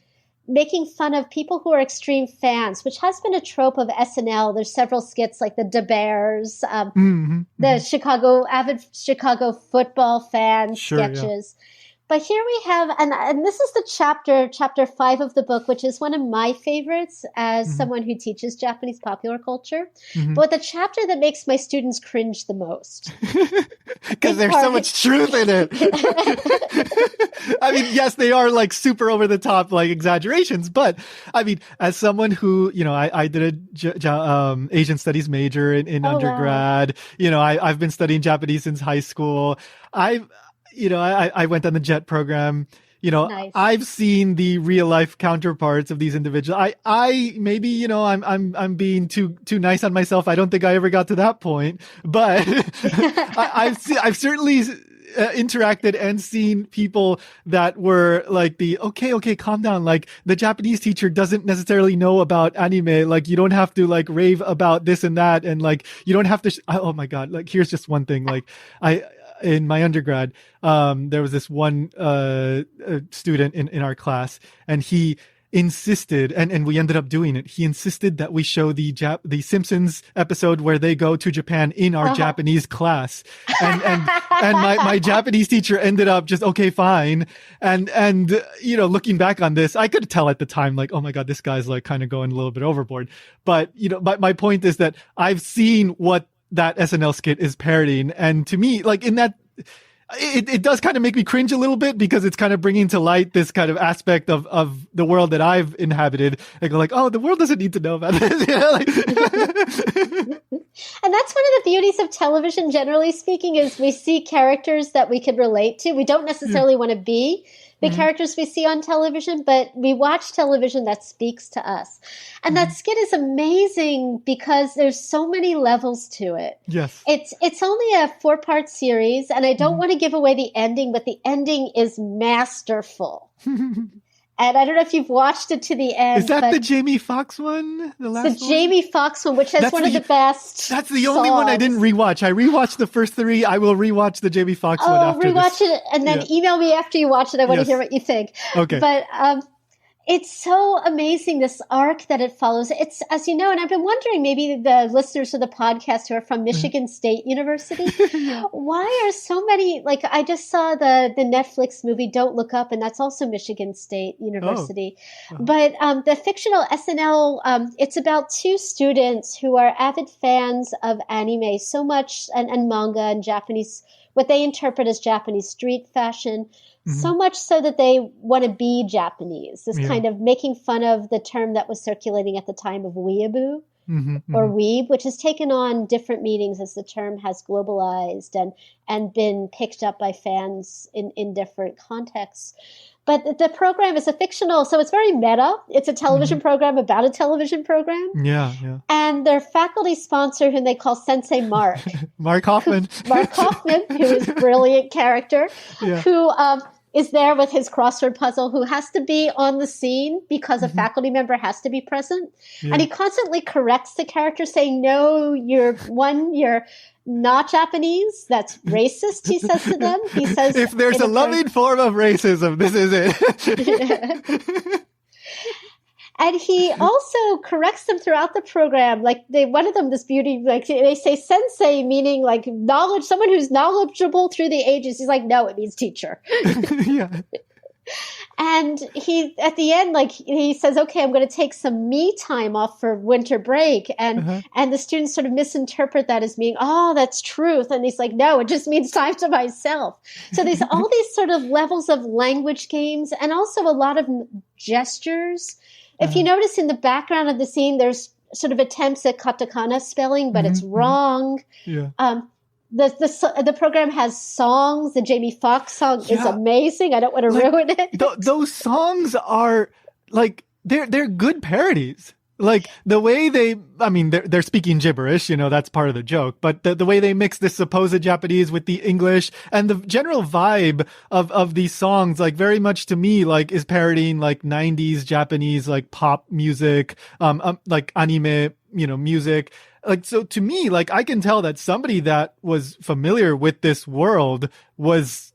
making fun of people who are extreme fans, which has been a trope of SNL. There's several skits like the Da Bears, the avid Chicago football fan sketches. Yeah. But here we have, and this is the chapter 5 of the book, which is one of my favorites as someone who teaches Japanese popular culture. But the chapter that makes my students cringe the most. Because there's so much truth in it. I mean, yes, they are like super over the top, like exaggerations. But I mean, as someone who, I did a Asian studies major in undergrad. Wow. I've been studying Japanese since high school. I went on the JET program. Nice. I've seen the real life counterparts of these individuals. I maybe, I'm being too nice on myself. I don't think I ever got to that point, but I've certainly interacted and seen people that were like okay, calm down. Like the Japanese teacher doesn't necessarily know about anime. Like you don't have to like rave about this and that. And like, you don't have to, oh my God, like here's just one thing. Like in my undergrad, there was this one student in our class, and he insisted, and we ended up doing it. He insisted that we show the Simpsons episode where they go to Japan in our Japanese class, and my Japanese teacher ended up just okay, fine. And looking back on this, I could tell at the time like, oh my God, this guy's like kind of going a little bit overboard. But my point is that I've seen what that SNL skit is parodying. And to me, like in that, it does kind of make me cringe a little bit because it's kind of bringing to light this kind of aspect of the world that I've inhabited. I go like, oh, the world doesn't need to know about this. And that's one of the beauties of television, generally speaking, is we see characters that we can relate to. We don't necessarily want to be the characters we see on television, but we watch television that speaks to us. And that skit is amazing because there's so many levels to it. Yes. It's only a 4-part series, and I don't want to give away the ending, but the ending is masterful. And I don't know if you've watched it to the end. Is that the Jamie Foxx one? The last one? Jamie Foxx one, which has one of the best. That's the only one I didn't rewatch. I rewatched the first 3. I will rewatch the Jamie Foxx one after rewatch this. it and then email me after you watch it. I want to hear what you think. Okay. But it's so amazing, this arc that it follows. It's, as you know, and I've been wondering, maybe the listeners of the podcast who are from Michigan State University, why are so many, like I just saw the Netflix movie Don't Look Up, and that's also Michigan State University. But the fictional SNL, it's about 2 students who are avid fans of anime so much, and manga and Japanese, what they interpret as Japanese street fashion. So much so that they want to be Japanese, this kind of making fun of the term that was circulating at the time of weeaboo or weeb, which has taken on different meanings as the term has globalized and been picked up by fans in different contexts. But the program is a fictional, so it's very meta. It's a television program about a television program. Yeah. And their faculty sponsor, whom they call Sensei Mark. Mark Hoffman. Mark Hoffman, who is a brilliant character, who is there with his crossword puzzle, who has to be on the scene because a faculty member has to be present. And he constantly corrects the character, saying, no, you're not Japanese. That's racist, he says to them. He says, if there's a loving form of racism, this is it. And he also corrects them throughout the program. Like one of them, this beauty, like they say sensei, meaning like knowledge, someone who's knowledgeable through the ages. He's like, no, it means teacher. And he, at the end, like he says, okay, I'm going to take some me time off for winter break. And the students sort of misinterpret that as being, oh, that's truth. And he's like, no, it just means time to myself. So there's all these sort of levels of language games and also a lot of gestures. If you notice in the background of the scene, there's sort of attempts at katakana spelling, but it's wrong. the program has songs. The Jamie Foxx song is Yeah. amazing. I don't want to ruin it. Those songs are like they're good parodies. Like the way they're speaking gibberish, that's part of the joke, but the way they mix the supposed Japanese with the English and the general vibe of these songs, like very much to me, like is parodying like 90s Japanese, like pop music, like anime, music. Like, so to me, like I can tell that somebody that was familiar with this world was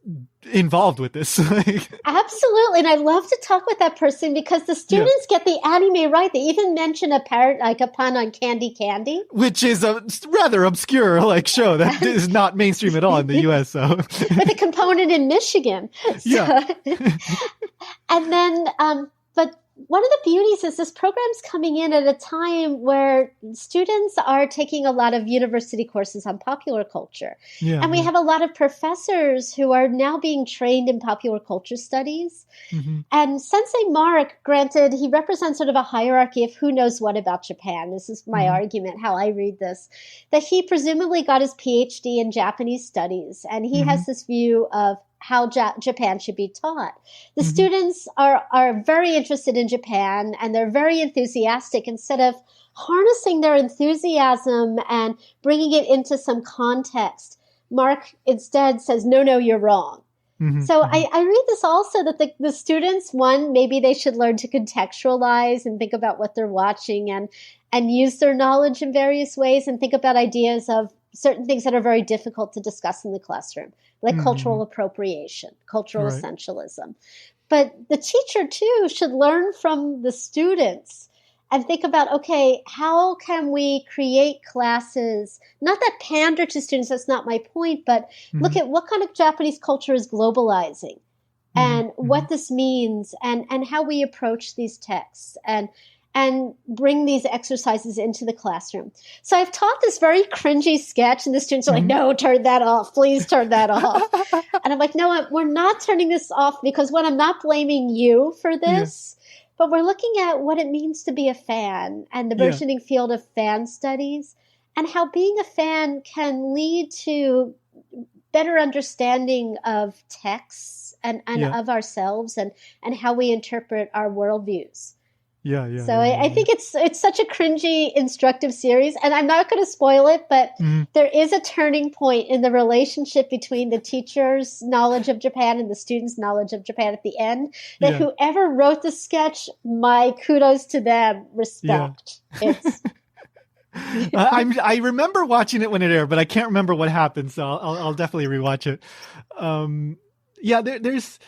involved with this. Absolutely. And I love to talk with that person because the students get the anime right. They even mention a pun on Candy Candy. Which is a rather obscure show that is not mainstream at all in the US. So with a component in Michigan. Yeah. And then, but one of the beauties is this program's coming in at a time where students are taking a lot of university courses on popular culture. Yeah, and we have a lot of professors who are now being trained in popular culture studies. Mm-hmm. And Sensei Mark, granted, he represents sort of a hierarchy of who knows what about Japan. This is my argument, how I read this, that he presumably got his PhD in Japanese studies. And he has this view of how Japan should be taught. The students are very interested in Japan and they're very enthusiastic. Instead of harnessing their enthusiasm and bringing it into some context, Mark instead says, no, you're wrong. So I read this also that the students, one, maybe they should learn to contextualize and think about what they're watching and use their knowledge in various ways and think about ideas of certain things that are very difficult to discuss in the classroom, like cultural appropriation, cultural essentialism. But the teacher, too, should learn from the students and think about, okay, how can we create classes, not that pander to students, that's not my point, but look at what kind of Japanese culture is globalizing and what this means and how we approach these texts and bring these exercises into the classroom. So I've taught this very cringy sketch, and the students are like, no, turn that off. Please turn that off. And I'm like, no, we're not turning this off because, one, I'm not blaming you for this, but we're looking at what it means to be a fan and the burgeoning field of fan studies and how being a fan can lead to better understanding of texts and of ourselves and how we interpret our worldviews. So I think it's such a cringy, instructive series, and I'm not going to spoil it, but there is a turning point in the relationship between the teacher's knowledge of Japan and the student's knowledge of Japan at the end. That whoever wrote the sketch, my kudos to them, respect. It's I remember watching it when it aired, but I can't remember what happened, so I'll definitely rewatch it. There's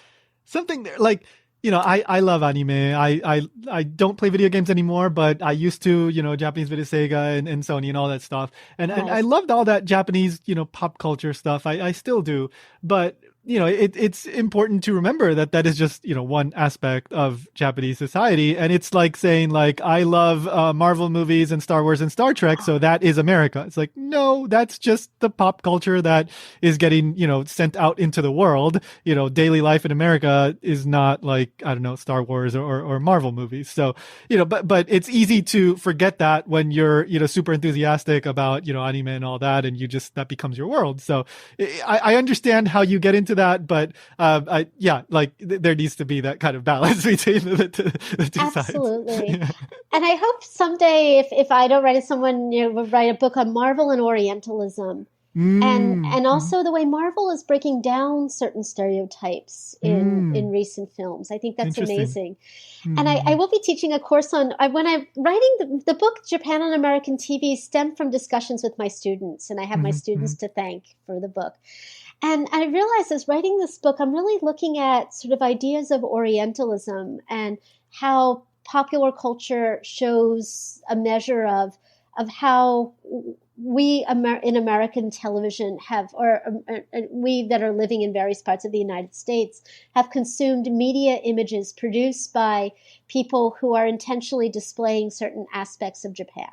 something there, like. I love anime. I don't play video games anymore, but I used to, Japanese video Sega and Sony and all that stuff. And I loved all that Japanese, pop culture stuff. I still do. But, it's important to remember that is just, one aspect of Japanese society. And it's like saying, like, I love Marvel movies and Star Wars and Star Trek, so that is America. It's like, no, that's just the pop culture that is getting, sent out into the world. Daily life in America is not like, I don't know, Star Wars or Marvel movies. So, but it's easy to forget that when you're, super enthusiastic about, anime and all that, and that becomes your world. So I understand how you get into that, but there needs to be that kind of balance between the two sides. Absolutely. And I hope someday, if I don't write it, someone will write a book on Marvel and Orientalism. And also the way Marvel is breaking down certain stereotypes in recent films. I think that's amazing. And I will be teaching a course on, when I'm writing the book, Japan on American TV, stemmed from discussions with my students. And I have my students to thank for the book. And I realized as writing this book, I'm really looking at sort of ideas of Orientalism and how popular culture shows a measure of how we in American television have, or we that are living in various parts of the United States, have consumed media images produced by people who are intentionally displaying certain aspects of Japan.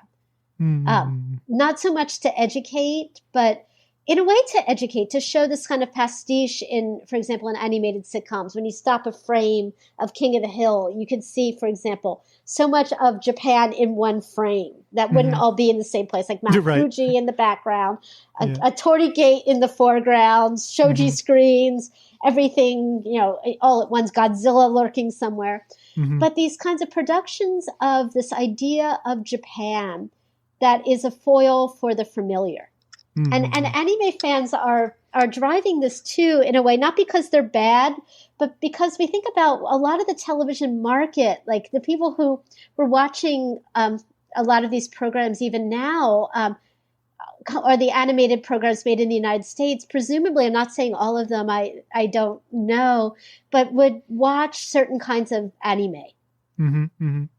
Not so much to educate, but in a way to educate, to show this kind of pastiche in, for example, in animated sitcoms. When you stop a frame of King of the Hill, you can see, for example, so much of Japan in one frame that wouldn't all be in the same place, like Mount Right. Fuji in the background, a torii gate in the foreground, shoji screens, everything, all at once, Godzilla lurking somewhere. But these kinds of productions of this idea of Japan that is a foil for the familiar. And anime fans are driving this too, in a way, not because they're bad, but because we think about a lot of the television market, like the people who were watching a lot of these programs even now, or the animated programs made in the United States, presumably, I'm not saying all of them, I don't know, but would watch certain kinds of anime.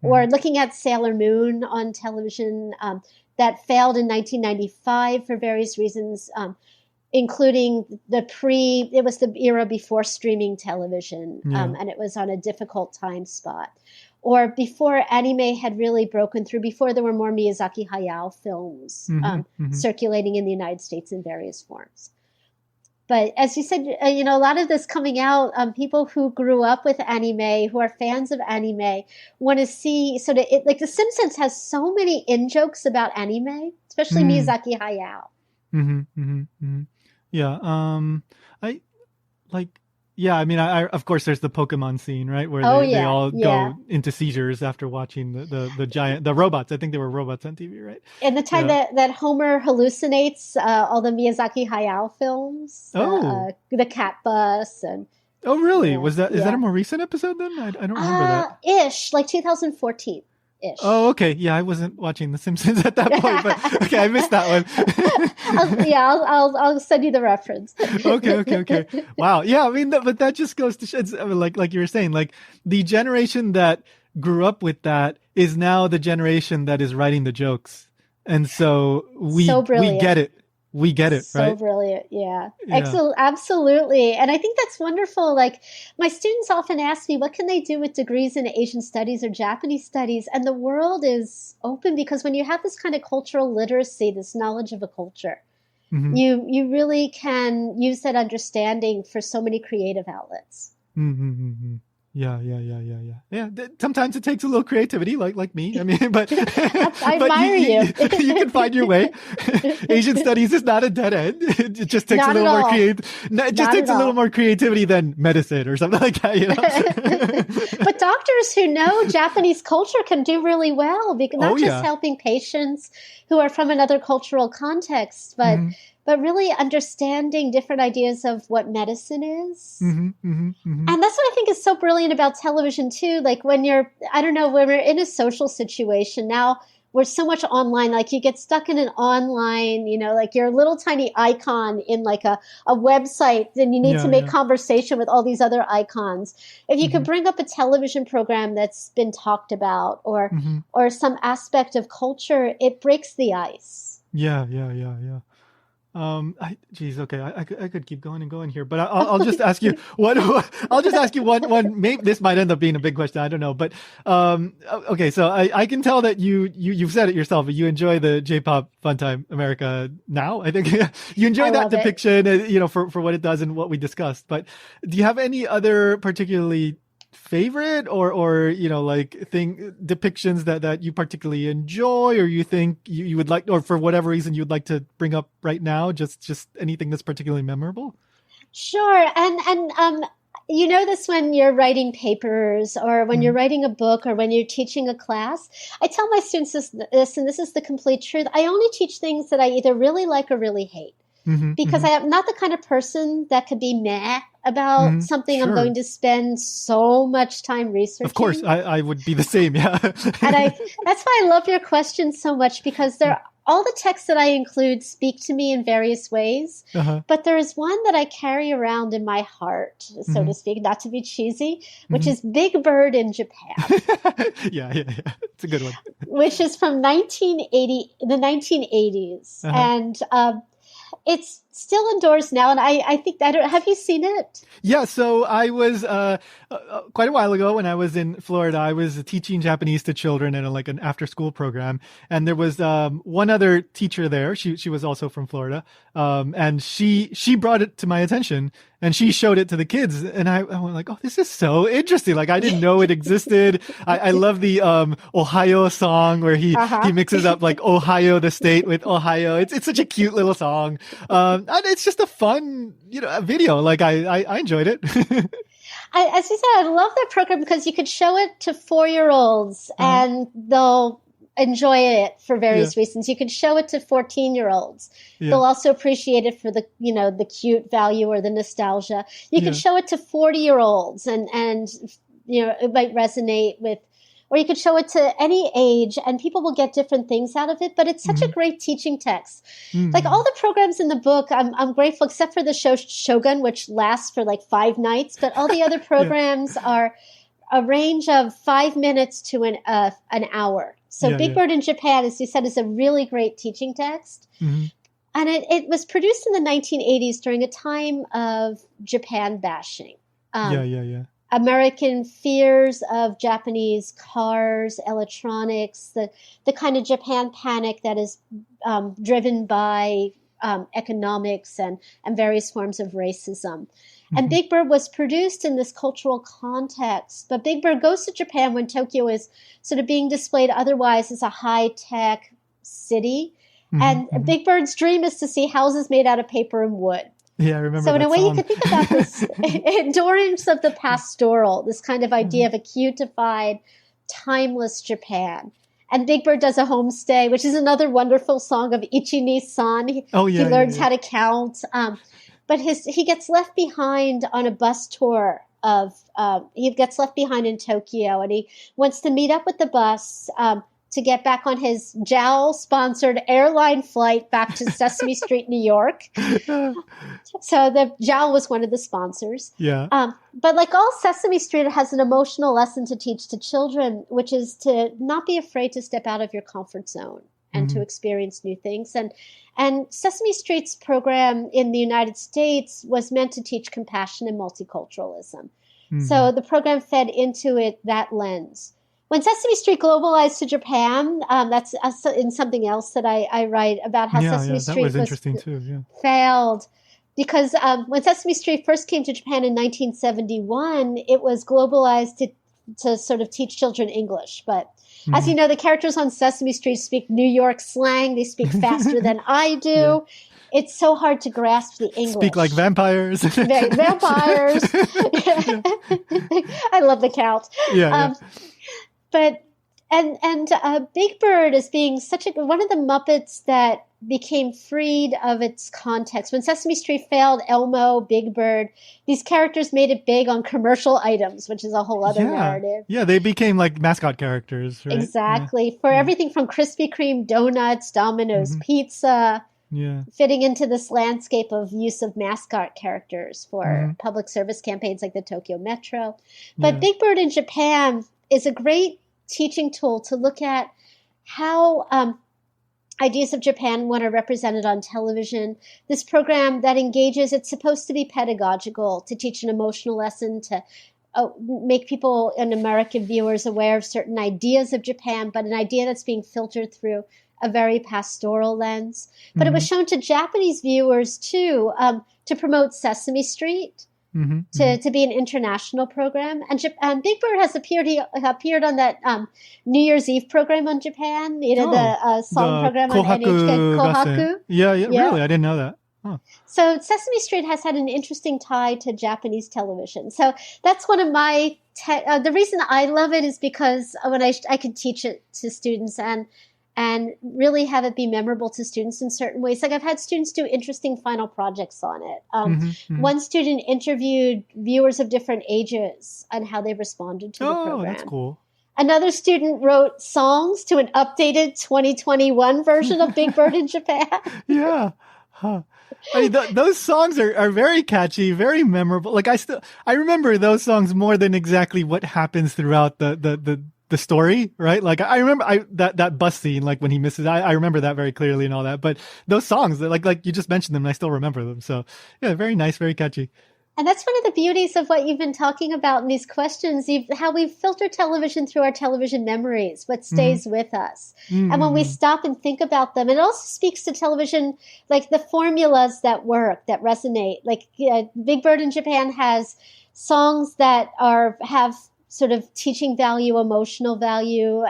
Or looking at Sailor Moon on television, that failed in 1995 for various reasons, including it was the era before streaming television, and it was on a difficult time spot. Or before anime had really broken through, before there were more Miyazaki Hayao films circulating in the United States in various forms. But as you said, a lot of this coming out, people who grew up with anime, who are fans of anime, want to see sort of like The Simpsons has so many in-jokes about anime, especially Miyazaki Hayao. Yeah. I mean, I of course there's the Pokemon scene, right, where they all go into seizures after watching the robots. I think they were robots on TV, right? And the time that Homer hallucinates all the Miyazaki Hayao films, the cat bus, and oh really? Is that a more recent episode then? I don't remember that. Ish, like 2014. Ish. Oh, okay. Yeah, I wasn't watching The Simpsons at that point, but okay, I missed that one. I'll send you the reference. Okay. Wow. Yeah, I mean, but that just goes to show, like you were saying, like the generation that grew up with that is now the generation that is writing the jokes, and so we get it. We get it, so right? So brilliant. Yeah. Absolutely. And I think that's wonderful. Like my students often ask me, what can they do with degrees in Asian studies or Japanese studies? And the world is open, because when you have this kind of cultural literacy, this knowledge of a culture, you really can use that understanding for so many creative outlets. Yeah. Sometimes it takes a little creativity, like me. I mean, but I admire you. You can find your way. Asian studies is not a dead end. It just takes a little more more creativity than medicine or something like that. But doctors who know Japanese culture can do really well, because not just helping patients who are from another cultural context, but really understanding different ideas of what medicine is. And that's what I think is so brilliant about television too. Like when we're in a social situation now, we're so much online, like you get stuck in an online, like your little tiny icon in like a website, then you need to make conversation with all these other icons. If you could bring up a television program that's been talked about or some aspect of culture, it breaks the ice. Yeah. Okay. I could keep going and going here, but I'll just ask you one. I'll just ask you one. Maybe this might end up being a big question. I don't know, but okay. So I can tell that you've said it yourself, but you enjoy the J-pop Funtime America now. I think you enjoy that depiction, for what it does and what we discussed. But do you have any other particularly favorite or depictions that you particularly enjoy, or you think you would like, or for whatever reason you'd like to bring up right now, just anything that's particularly memorable? Sure. And this when you're writing papers or when you're writing a book or when you're teaching a class, I tell my students this, and this is the complete truth. I only teach things that I either really like or really hate. Because I am not the kind of person that could be meh about something I'm going to spend so much time researching. Of course, I would be the same, yeah. And that's why I love your question so much, because all the texts that I include speak to me in various ways, but there is one that I carry around in my heart, so to speak, not to be cheesy, which is Big Bird in Japan. Yeah. It's a good one. Which is from the 1980s. And it's still indoors now, and I think that have you seen it? Yeah, so I was quite a while ago when I was in Florida. I was teaching Japanese to children in like an after-school program, and there was one other teacher there. She was also from Florida, and she brought it to my attention, and she showed it to the kids, and I went like, "Oh, this is so interesting! Like I didn't know it existed." I love the Ohio song where he mixes up like Ohio the state with Ohio. It's such a cute little song, and it's just a fun video. Like I enjoyed it. As you said, I love that program because you could show it to 4-year-olds and they'll enjoy it for various reasons. You could show it to 14-year-olds. They'll also appreciate it for the, the cute value or the nostalgia. You could show it to 40-year-olds and, it might resonate with, or you could show it to any age and people will get different things out of it. But it's such a great teaching text. Like all the programs in the book, I'm grateful, except for the show Shogun, which lasts for like 5 nights. But all the other programs are a range of 5 minutes to an hour. So Big Bird in Japan, as you said, is a really great teaching text. And it was produced in the 1980s during a time of Japan bashing. American fears of Japanese cars, electronics, the kind of Japan panic that is driven by economics and various forms of racism. And Big Bird was produced in this cultural context. But Big Bird goes to Japan when Tokyo is sort of being displayed otherwise as a high-tech city. And Big Bird's dream is to see houses made out of paper and wood. Yeah, I remember. So in that a way, song. you could think about this endurance of the pastoral, this kind of idea of a cutified, timeless Japan. And Big Bird does a homestay, which is another wonderful song of Ichi-ni-san. He learns how to count. But he gets left behind on a bus tour he gets left behind in Tokyo, and he wants to meet up with the bus to get back on his JAL-sponsored airline flight back to Sesame Street, New York. So the JAL was one of the sponsors. Yeah. But like all Sesame Street, it has an emotional lesson to teach to children, which is to not be afraid to step out of your comfort zone and to experience new things. And Sesame Street's program in the United States was meant to teach compassion and multiculturalism. So the program fed into it that lens. When Sesame Street globalized to Japan, that's in something else that I write about how Sesame Street was interesting too. Yeah. Failed. Because when Sesame Street first came to Japan in 1971, it was globalized to sort of teach children English. But as you know, the characters on Sesame Street speak New York slang. They speak faster than I do. It's so hard to grasp the English. Speak like vampires. Vampires. I love the count. But Big Bird as being one of the Muppets that became freed of its context. When Sesame Street failed, Elmo, Big Bird, these characters made it big on commercial items, which is a whole other narrative. Yeah, they became like mascot characters, right? Exactly. For everything from Krispy Kreme donuts, Domino's pizza, fitting into this landscape of use of mascot characters for public service campaigns like the Tokyo Metro. But Big Bird in Japan is a great teaching tool to look at how ideas of Japan, when are represented on television. This program that engages, it's supposed to be pedagogical, to teach an emotional lesson, to make people and American viewers aware of certain ideas of Japan, but an idea that's being filtered through a very pastoral lens. But it was shown to Japanese viewers, too, to promote Sesame Street, to be an international program. And Big Bird has appeared on that New Year's Eve program on Japan, the song program on NHK, Kohaku. Yeah, really? I didn't know that. Huh. So Sesame Street has had an interesting tie to Japanese television. So that's one of my, the reason I love it is because when I can teach it to students and really have it be memorable to students in certain ways. Like I've had students do interesting final projects on it. One student interviewed viewers of different ages and how they responded to the program. Oh, that's cool. Another student wrote songs to an updated 2021 version of Big Bird in Japan. Yeah. Huh. I mean, those songs are very catchy, very memorable. Like I remember those songs more than exactly what happens throughout the the story, right? Like I remember that bus scene, like when he misses, I remember that very clearly and all that. But those songs, like you just mentioned them, and I still remember them. So yeah, very nice, very catchy. And that's one of the beauties of what you've been talking about in these questions, how we filter television through our television memories, what stays with us. And when we stop and think about them, it also speaks to television, like the formulas that work, that resonate. Like Big Bird in Japan has songs that have sort of teaching value, emotional value,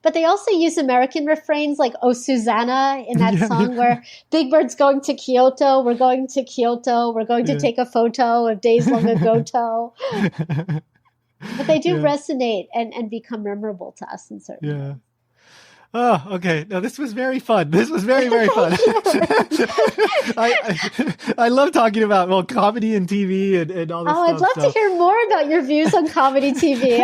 but they also use American refrains like "Oh Susanna" in that song where Big Bird's going to Kyoto, we're going to Kyoto, we're going to take a photo of days long ago. But they do resonate and become memorable to us in certain ways. Oh, okay. Now this was very fun. This was very, very fun. I love talking about, comedy and TV and all this stuff. I'd love to hear more about your views on comedy TV.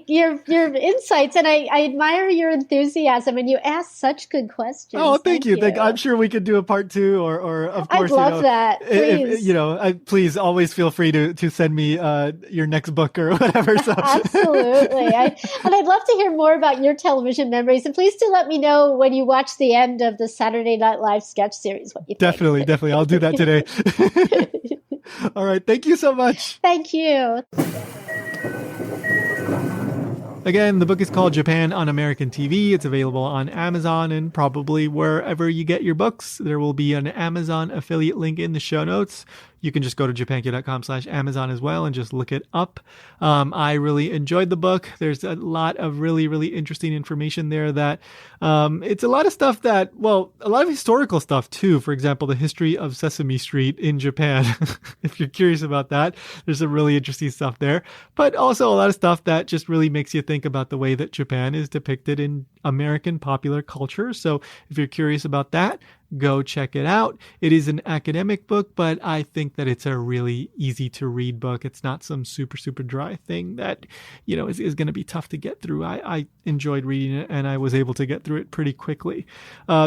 Your insights, and I admire your enthusiasm, and you ask such good questions. Oh, thank you. I'm sure we could do a part 2 or of course, I'd love that. Please. Please always feel free to send me your next book or whatever. So. Absolutely. I'd love to hear more about your television memories. And please do let me know when you watch the end of the Saturday Night Live sketch series what you think. Definitely. I'll do that today. All right. Thank you so much. Thank you. Again, the book is called Japan on American TV. It's available on Amazon and probably wherever you get your books. There will be an Amazon affiliate link in the show notes. You can just go to japankyo.com/Amazon as well and just look it up. I really enjoyed the book. There's a lot of really, really interesting information there that it's a lot of stuff that, a lot of historical stuff too. For example, the history of Sesame Street in Japan. If you're curious about that, there's some really interesting stuff there. But also a lot of stuff that just really makes you think about the way that Japan is depicted in American popular culture. So if you're curious about that, go check it out. It is an academic book, but I think that it's a really easy to read book. It's not some super, super dry thing that, is going to be tough to get through. I enjoyed reading it and I was able to get through it pretty quickly.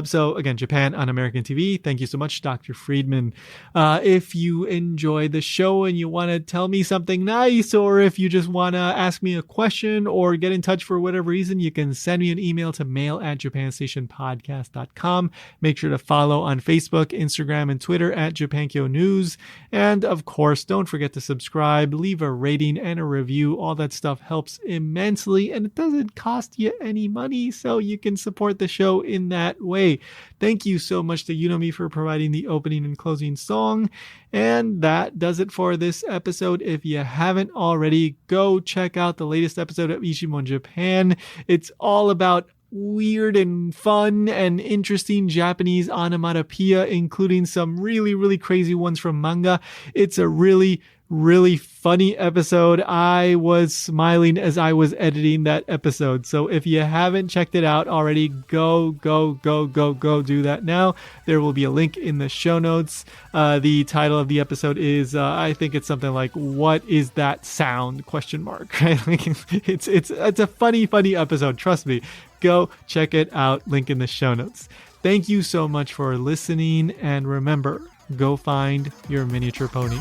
So again, Japan on American TV. Thank you so much, Dr. Freedman. If you enjoy the show and you want to tell me something nice, or if you just want to ask me a question or get in touch for whatever reason, you can send me an email to mail@japanstationpodcast.com. Make sure to follow on Facebook, Instagram, and Twitter @JapanKyo News. And of course, don't forget to subscribe, leave a rating and a review. All that stuff helps immensely and it doesn't cost you any money, so you can support the show in that way. Thank you so much to Unomi for providing the opening and closing song. And that does it for this episode. If you haven't already, go check out the latest episode of Ishimon Japan. It's all about weird and fun and interesting Japanese onomatopoeia, including some really, really crazy ones from manga. It's a really, really funny episode. I was smiling as I was editing that episode. So if you haven't checked it out already, go do that now. There will be a link in the show notes. The title of the episode is, I think it's something like, "What is that sound?" ? Right? It's a funny episode. Trust me. Go check it out. Link in the show notes. Thank you so much for listening. And remember, go find your miniature pony.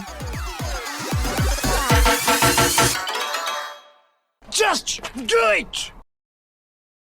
Just do it!